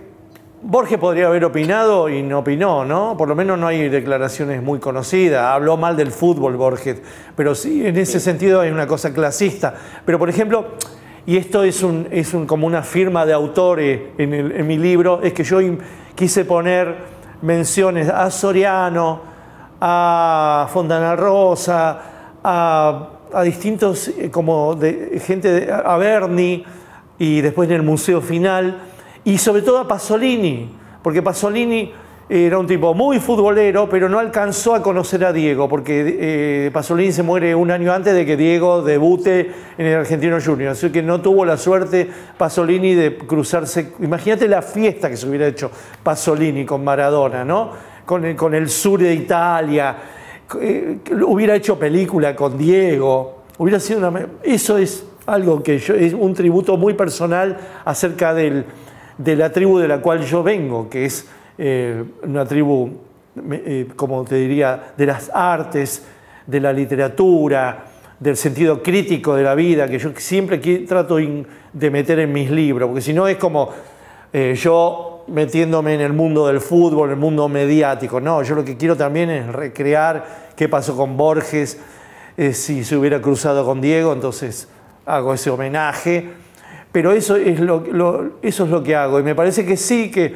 Borges podría haber opinado y no opinó, ¿no? Por lo menos no hay declaraciones muy conocidas. Habló mal del fútbol Borges, pero sí, en ese sentido hay una cosa clasista. Pero, por ejemplo, y esto es como una firma de autor en mi libro, es que yo quise poner menciones a Soriano, a Fontana Rosa, a distintos, como de gente, a Berni, y después en el Museo Final, y sobre todo a Pasolini, porque Pasolini era un tipo muy futbolero, pero no alcanzó a conocer a Diego, porque Pasolini se muere un año antes de que Diego debute en el Argentino Junior, así que no tuvo la suerte Pasolini de cruzarse. Imagínate la fiesta que se hubiera hecho Pasolini con Maradona, ¿no? Con el sur de Italia, hubiera hecho película con Diego, hubiera sido eso es algo que es un tributo muy personal acerca de la tribu de la cual yo vengo, que es una tribu, como te diría, de las artes, de la literatura, del sentido crítico de la vida, que yo siempre trato de meter en mis libros, porque si no es como yo metiéndome en el mundo del fútbol, en el mundo mediático. No, yo lo que quiero también es recrear qué pasó con Borges, si se hubiera cruzado con Diego, entonces hago ese homenaje. Pero eso es lo que hago, y me parece que sí, que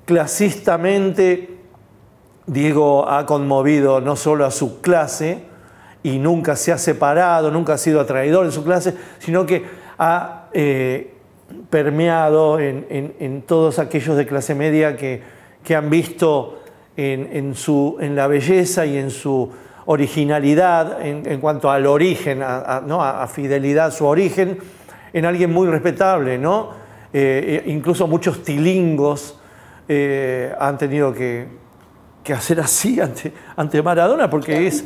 clasistamente Diego ha conmovido no solo a su clase, y nunca se ha separado, nunca ha sido atraidor de su clase, sino que ha permeado en todos aquellos de clase media que han visto en la belleza y en su originalidad, en cuanto al origen, a fidelidad a su origen, en alguien muy respetable, ¿no? Incluso muchos tilingos han tenido que hacer así ante Maradona, porque es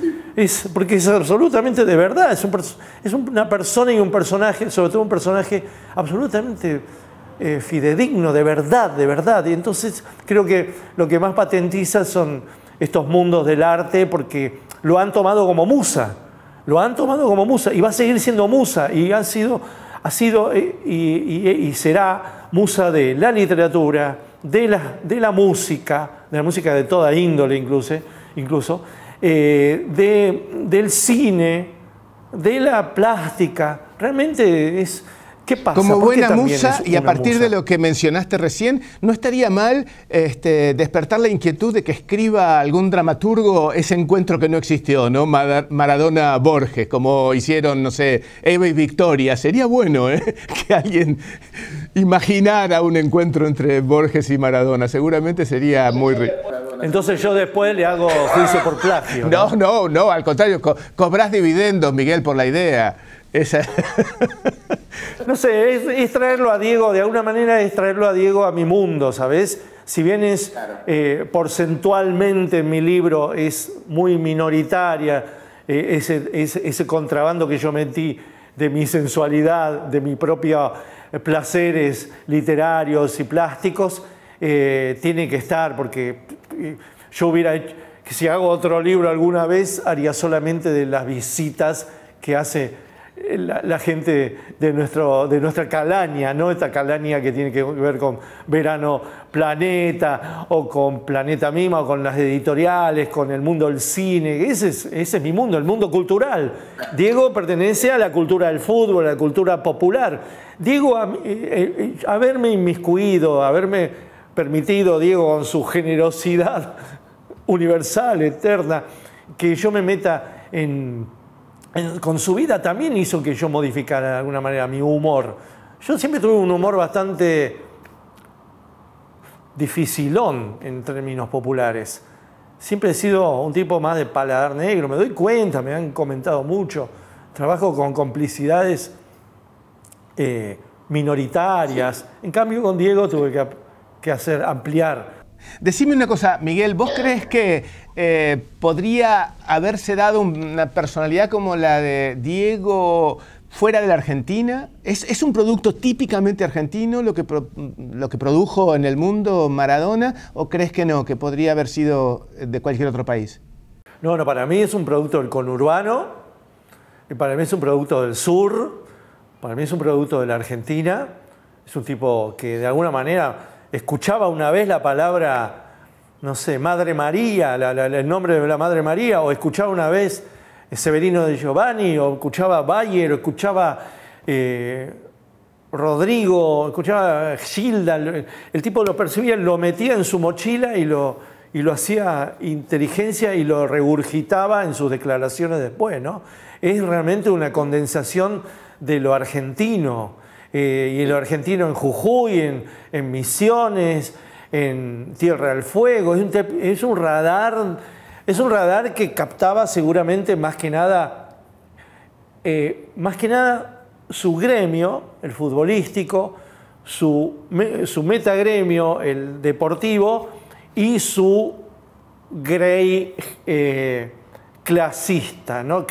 absolutamente de verdad. Es una persona y un personaje, sobre todo un personaje absolutamente fidedigno, de verdad, de verdad. Y entonces creo que lo que más patentiza son estos mundos del arte, porque lo han tomado como musa, lo han tomado como musa y va a seguir siendo musa, y ha sido y será musa de la literatura, de la música de toda índole incluso del cine, de la plástica. Realmente es... ¿Qué pasa? Como buena musa, y a partir de lo que mencionaste recién, ¿no estaría mal despertar la inquietud de que escriba algún dramaturgo ese encuentro que no existió, ¿no? Maradona-Borges, como hicieron, no sé, Eva y Victoria? Sería bueno, que alguien imaginara un encuentro entre Borges y Maradona. Seguramente sería muy rico. Entonces yo después le hago juicio por plagio, ¿no? No, al contrario, cobrás dividendos, Miguel, por la idea. No sé, es traerlo a Diego, de alguna manera es traerlo a Diego a mi mundo, ¿sabes? Si bien es porcentualmente en mi libro es muy minoritaria ese contrabando que yo metí de mi sensualidad, de mis propios placeres literarios y plásticos, tiene que estar, porque yo hubiera hecho, que si hago otro libro alguna vez, haría solamente de las visitas que hace la gente de nuestra calaña, ¿no? Esta calaña que tiene que ver con Verano Planeta, o con Planeta Mima, o con las editoriales, con el mundo del cine. Ese es mi mundo, el mundo cultural. Diego pertenece a la cultura del fútbol, a la cultura popular. Diego, haberme inmiscuido, haberme permitido, Diego, con su generosidad universal, eterna, que yo me meta con su vida, también hizo que yo modificara de alguna manera mi humor. Yo siempre tuve un humor bastante dificilón en términos populares. Siempre he sido un tipo más de paladar negro, me doy cuenta, me han comentado mucho. Trabajo con complicidades minoritarias. En cambio, con Diego tuve que ampliar. Decime una cosa, Miguel, ¿vos crees que podría haberse dado una personalidad como la de Diego fuera de la Argentina? ¿Es un producto típicamente argentino lo que produjo en el mundo Maradona? ¿O crees que no, que podría haber sido de cualquier otro país? No, para mí es un producto del conurbano, para mí es un producto del sur, para mí es un producto de la Argentina. Es un tipo que de alguna manera escuchaba una vez la palabra, no sé, Madre María, el nombre de la Madre María, o escuchaba una vez Severino de Giovanni, o escuchaba Bayer, o escuchaba Rodrigo, escuchaba Gilda. El tipo lo percibía, lo metía en su mochila y lo hacía inteligencia y lo regurgitaba en sus declaraciones después, ¿no? Es realmente una condensación de lo argentino. Y lo argentino en Jujuy, en Misiones, en Tierra del Fuego. Es un radar que captaba seguramente más que nada su gremio, el futbolístico, su metagremio, el deportivo, y su grey clasista, ¿no?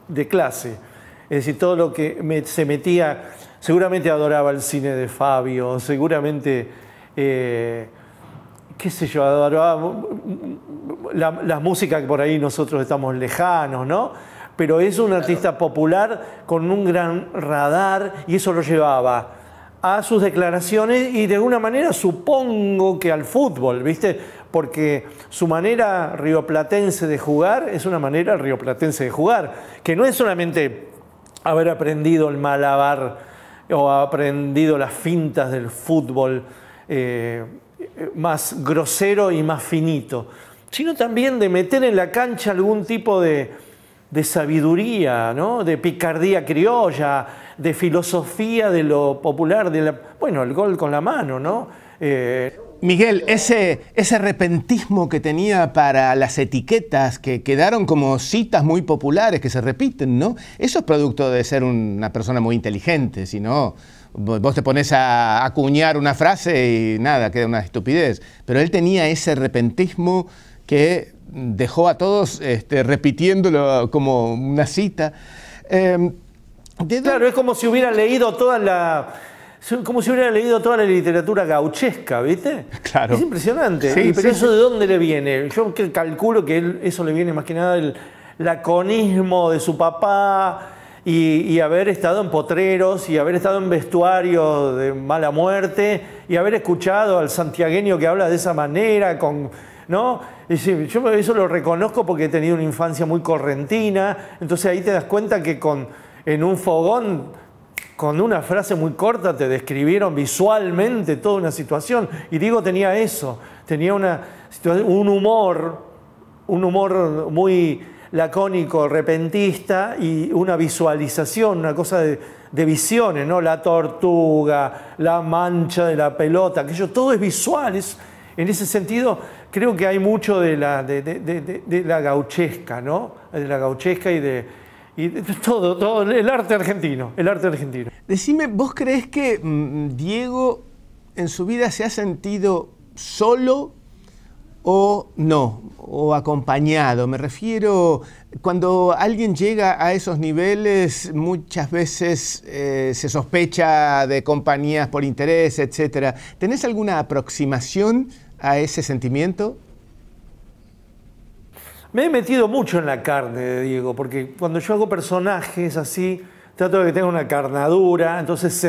De clase. Es decir, todo lo que se metía. Seguramente adoraba el cine de Fabio, seguramente, qué sé yo, adoraba la música que por ahí nosotros estamos lejanos, ¿no? Pero es un artista popular con un gran radar, y eso lo llevaba a sus declaraciones y de alguna manera supongo que al fútbol, ¿viste? Porque su manera rioplatense de jugar es una manera rioplatense de jugar, que no es solamente haber aprendido el malabar o ha aprendido las fintas del fútbol más grosero y más finito, sino también de meter en la cancha algún tipo de sabiduría, ¿no? De picardía criolla, de filosofía de lo popular, bueno, el gol con la mano, ¿no? Miguel, ese repentismo que tenía para las etiquetas, que quedaron como citas muy populares, que se repiten, ¿no? Eso es producto de ser una persona muy inteligente, si no, vos te pones a acuñar una frase y nada, queda una estupidez. Pero él tenía ese repentismo que dejó a todos repitiéndolo como una cita. Claro, es como si hubiera leído toda la... como si hubiera leído toda la literatura gauchesca, ¿viste? Claro. Es impresionante. Sí, Pero sí, ¿eso de dónde le viene? Yo calculo que eso le viene más que nada del laconismo de su papá y haber estado en potreros y haber estado en vestuarios de mala muerte y haber escuchado al santiagueño que habla de esa manera, ¿no? Yo eso lo reconozco porque he tenido una infancia muy correntina, entonces ahí te das cuenta que en un fogón, con una frase muy corta, te describieron visualmente toda una situación. Y Diego tenía eso, tenía un humor muy lacónico, repentista y una visualización, una cosa de visiones, ¿no? La tortuga, la mancha de la pelota, aquello todo es visual. En ese sentido, creo que hay mucho de la gauchesca, ¿no? De la gauchesca y de todo, el arte argentino, Decime, ¿vos creés que Diego en su vida se ha sentido solo o no, o acompañado? Me refiero, cuando alguien llega a esos niveles, muchas veces se sospecha de compañías por interés, etc. ¿Tenés alguna aproximación a ese sentimiento? Me he metido mucho en la carne de Diego, porque cuando yo hago personajes así, trato de que tenga una carnadura, entonces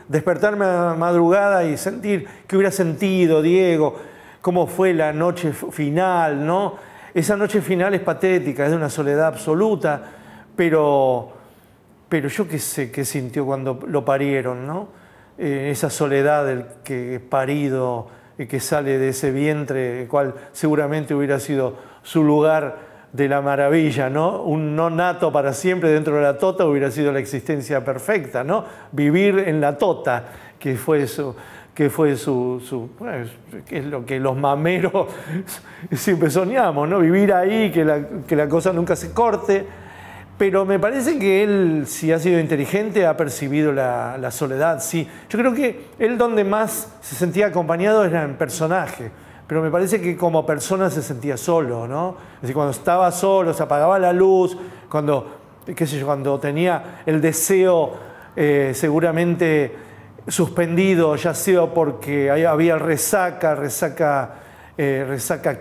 despertarme a la madrugada y sentir qué hubiera sentido Diego, cómo fue la noche final, ¿no? Esa noche final es patética, es de una soledad absoluta, pero yo qué sé qué sintió cuando lo parieron, ¿no? Esa soledad del que es parido y que sale de ese vientre, el cual seguramente hubiera sido su lugar de la maravilla, ¿no? Un no nato para siempre dentro de la tota hubiera sido la existencia perfecta, ¿no? Vivir en la tota, que es lo que los mameros siempre soñamos, ¿no? Vivir ahí, que la cosa nunca se corte. Pero me parece que él, si ha sido inteligente, ha percibido la soledad, sí. Yo creo que él donde más se sentía acompañado era en personaje, pero me parece que como persona se sentía solo, ¿no? Es decir, cuando estaba solo, se apagaba la luz, cuando tenía el deseo seguramente suspendido, ya sea porque había resaca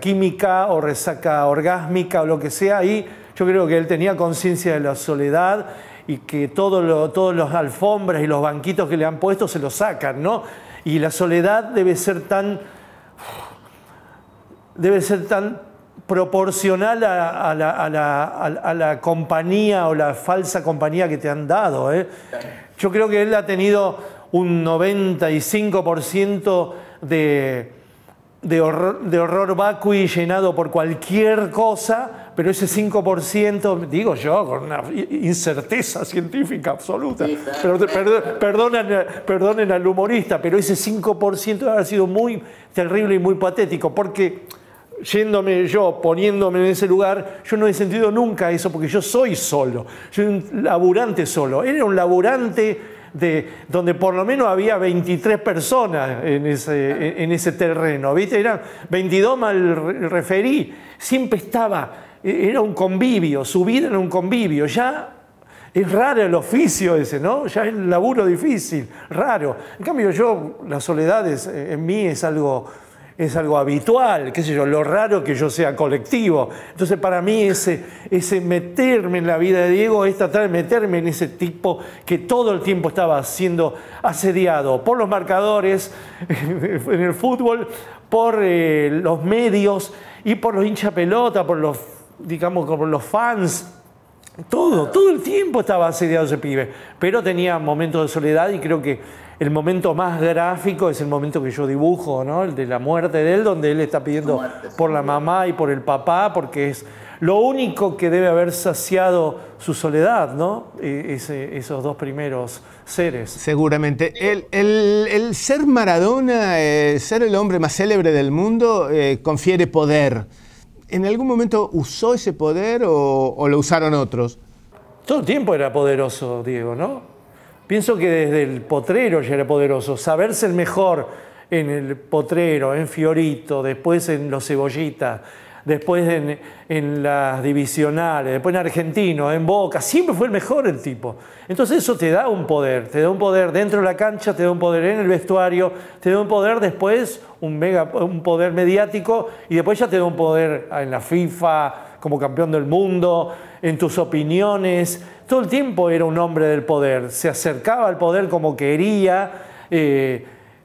química o resaca orgásmica o lo que sea, ahí yo creo que él tenía conciencia de la soledad y que todos los alfombras y los banquitos que le han puesto se los sacan, ¿no? Y la soledad debe ser tan proporcional a la compañía o la falsa compañía que te han dado, ¿eh? Yo creo que él ha tenido un 95% de horror vacui llenado por cualquier cosa, pero ese 5%, digo yo, con una incerteza científica absoluta, sí, claro. Perdonen al humorista, pero ese 5% ha sido muy terrible y muy patético, porque poniéndome en ese lugar, yo no he sentido nunca eso, porque yo soy solo, soy un laburante solo. Él era un laburante donde por lo menos había 23 personas en ese terreno, ¿viste? Eran 22 mal referí, siempre era un convivio, su vida era un convivio, ya es raro el oficio ese, ¿no? Ya es un laburo difícil, raro. En cambio la soledad en mí es algo habitual, qué sé yo, lo raro que yo sea colectivo. Entonces para mí ese meterme en la vida de Diego es tratar de meterme en ese tipo que todo el tiempo estaba siendo asediado por los marcadores en el fútbol, por los medios y por los hinchas pelota, por los fans. Todo el tiempo estaba asediado ese pibe, pero tenía momentos de soledad y creo que el momento más gráfico es el momento que yo dibujo, ¿no? El de la muerte de él, donde él está pidiendo por la mamá y por el papá, porque es lo único que debe haber saciado su soledad, ¿no? Esos dos primeros seres. Seguramente. El ser Maradona, ser el hombre más célebre del mundo, confiere poder. ¿En algún momento usó ese poder o lo usaron otros? Todo el tiempo era poderoso, Diego, ¿no? Pienso que desde el potrero ya era poderoso. Saberse el mejor en el potrero, en Fiorito, después en los Cebollitas, después en las divisionales, después en Argentino, en Boca, siempre fue el mejor el tipo. Entonces eso te da un poder dentro de la cancha, te da un poder en el vestuario, te da un poder después, un poder mediático, y después ya te da un poder en la FIFA, como campeón del mundo, en tus opiniones. Todo el tiempo era un hombre del poder, se acercaba al poder como quería,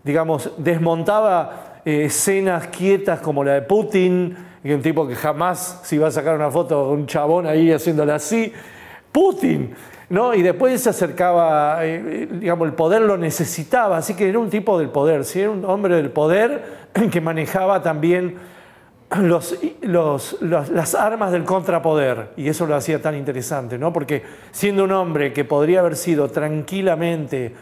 digamos, desmontaba escenas quietas como la de Putin, que un tipo que jamás se iba a sacar una foto con un chabón ahí haciéndole así. Putin, ¿no? Y después se acercaba, digamos, el poder lo necesitaba, así que era un tipo del poder, ¿sí? Era un hombre del poder que manejaba también las armas del contrapoder, y eso lo hacía tan interesante, ¿no? Porque siendo un hombre que podría haber sido tranquilamente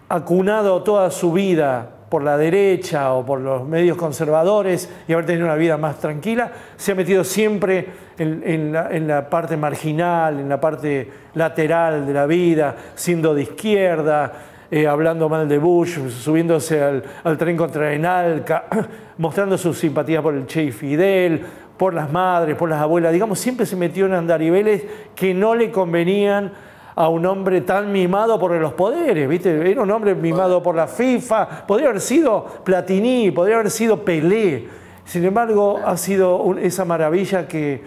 acunado toda su vida por la derecha o por los medios conservadores y haber tenido una vida más tranquila, se ha metido siempre en la parte marginal, en la parte lateral de la vida, siendo de izquierda, hablando mal de Bush, subiéndose al tren contra Enalca, mostrando su simpatía por el Che y Fidel, por las madres, por las abuelas. Digamos, siempre se metió en andariveles que no le convenían a un hombre tan mimado por los poderes, ¿viste? Era un hombre mimado por la FIFA, podría haber sido Platini, podría haber sido Pelé. Sin embargo, ha sido esa maravilla que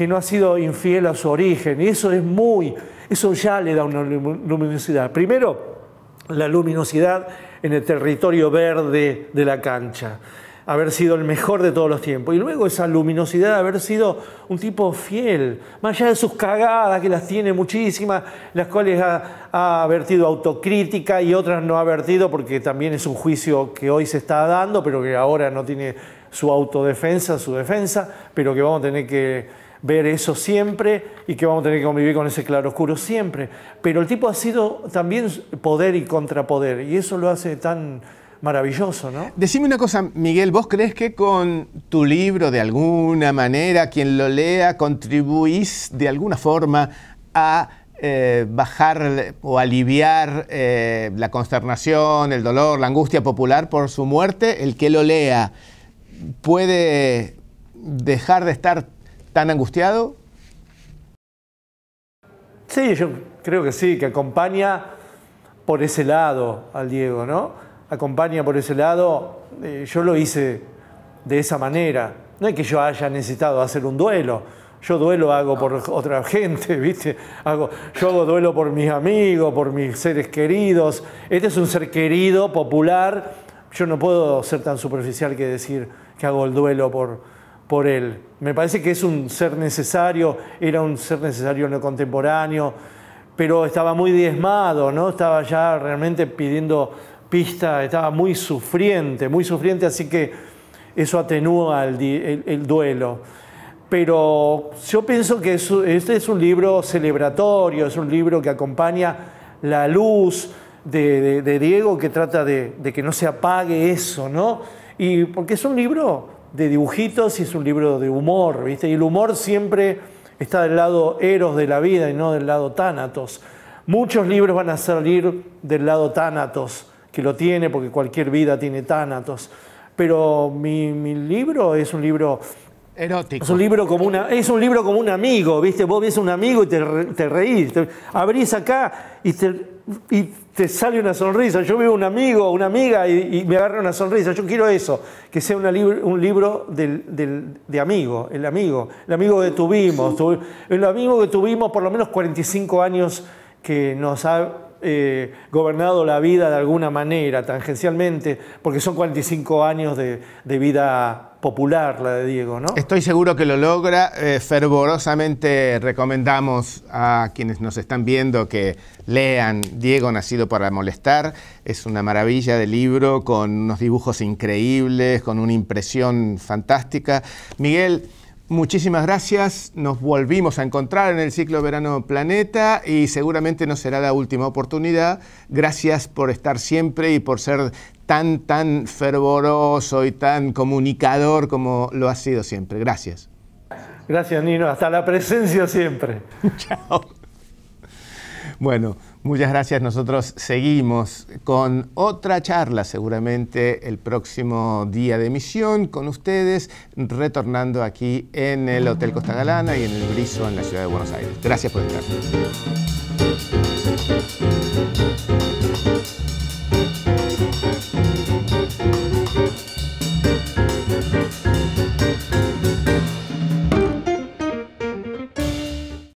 no ha sido infiel a su origen, y eso ya le da una luminosidad. Primero, la luminosidad en el territorio verde de la cancha, haber sido el mejor de todos los tiempos, y luego esa luminosidad de haber sido un tipo fiel, más allá de sus cagadas, que las tiene muchísimas, las cuales ha vertido autocrítica y otras no ha vertido, porque también es un juicio que hoy se está dando, pero que ahora no tiene su autodefensa, su defensa, pero que vamos a tener que ver eso siempre y que vamos a tener que convivir con ese claroscuro siempre. Pero el tipo ha sido también poder y contrapoder, y eso lo hace tan maravilloso, ¿no? Decime una cosa, Miguel, ¿vos crees que con tu libro, de alguna manera, quien lo lea, contribuís de alguna forma a bajar o aliviar la consternación, el dolor, la angustia popular por su muerte? ¿El que lo lea puede dejar de estar tan angustiado? Sí, yo creo que sí, que acompaña por ese lado al Diego, ¿no? Acompaña por ese lado. Yo lo hice de esa manera. No es que yo haya necesitado hacer un duelo. Yo duelo hago por otra gente, ¿viste? Yo hago duelo por mis amigos, por mis seres queridos. Este es un ser querido, popular. Yo no puedo ser tan superficial que decir que hago el duelo por él. Me parece que es un ser necesario, era un ser necesario en lo contemporáneo, pero estaba muy diezmado, ¿no? Estaba ya realmente pidiendo pista, estaba muy sufriente, así que eso atenúa el duelo. Pero yo pienso que este es un libro celebratorio, es un libro que acompaña la luz de Diego, que trata de que no se apague eso, ¿no? Y porque es un libro de dibujitos y es un libro de humor, ¿viste? Y el humor siempre está del lado eros de la vida y no del lado tánatos. Muchos libros van a salir del lado tánatos, que lo tiene porque cualquier vida tiene tánatos. Pero mi libro es un libro erótico. Es un libro como un amigo, ¿viste? Vos ves un amigo y te reís. Abrís acá y te sale una sonrisa. Yo veo un amigo, una amiga y me agarra una sonrisa. Yo quiero eso, que sea un libro de amigo, el amigo que tuvimos. El amigo que tuvimos por lo menos 45 años, que nos ha gobernado la vida de alguna manera, tangencialmente, porque son 45 años de vida popular la de Diego, ¿no? Estoy seguro que lo logra. Fervorosamente recomendamos a quienes nos están viendo que lean Diego, nacido para molestar. Es una maravilla de libro, con unos dibujos increíbles, con una impresión fantástica. Miguel, muchísimas gracias. Nos volvimos a encontrar en el ciclo Verano Planeta y seguramente no será la última oportunidad. Gracias por estar siempre y por ser tan fervoroso y tan comunicador como lo has sido siempre. Gracias. Gracias, Nino. Hasta la presencia siempre. Chao. Bueno. Muchas gracias. Nosotros seguimos con otra charla, seguramente el próximo día de emisión, con ustedes, retornando aquí en el Hotel Costa Galana y en el Briso, en la ciudad de Buenos Aires. Gracias por estar.